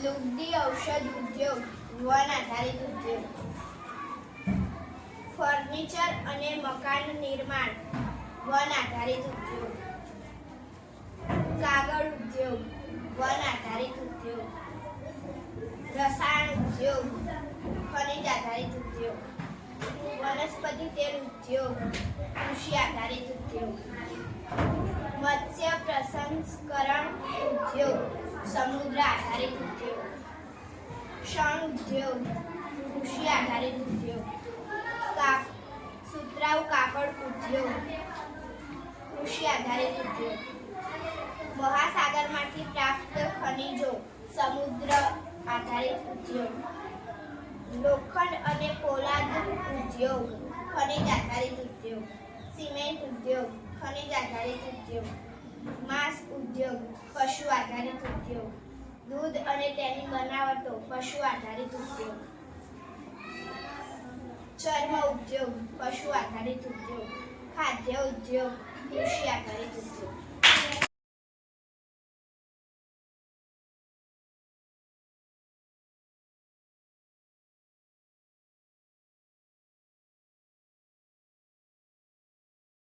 લુગડી ઔષધ ઉદ્યોગ વન આધારિત ઉદ્યોગ. ફર્નિચર અને મકાન નિર્માણ વન આધારિત ઉદ્યોગ. કાગળ ઉદ્યોગ વન આધારિત ઉદ્યોગ. રસાયણ ઉદ્યોગ ખનિજ આધારિત ઉદ્યોગ. વનસ્પતિ તેલ ઉદ્યોગ કૃષિ આધારિત ઉદ્યોગ. મત્સ્ય પ્રસંસ્કરણ ઉદ્યોગ સમુદ્ર આધારિત ઉદ્યોગ. શણ ઉદ્યોગ કૃષિ આધારિત ઉદ્યોગ. સુતરાઉ કાપડ ઉદ્યોગ કૃષિ આધારિત ઉદ્યોગ. મહાસાગરમાંથી પ્રાપ્ત ખનિજો સમુદ્ર આધારિત ઉદ્યોગ. લોખંડ અને પોલાદ ઉદ્યોગ ખનિજ આધારિત ઉદ્યોગ. સિમેન્ટ ઉદ્યોગ ખનિજ આધારિત ઉદ્યોગ. માંસ ઉદ્યોગ પશુ આધારિત ઉદ્યોગ. દૂધ અને તેની બનાવટો પશુ આધારિત ઉદ્યોગ. ચર્મ ઉદ્યોગ પશુ આધારિત ઉદ્યોગ. ખાદ્ય ઉદ્યોગ કૃષિ આધારિત ઉદ્યોગ.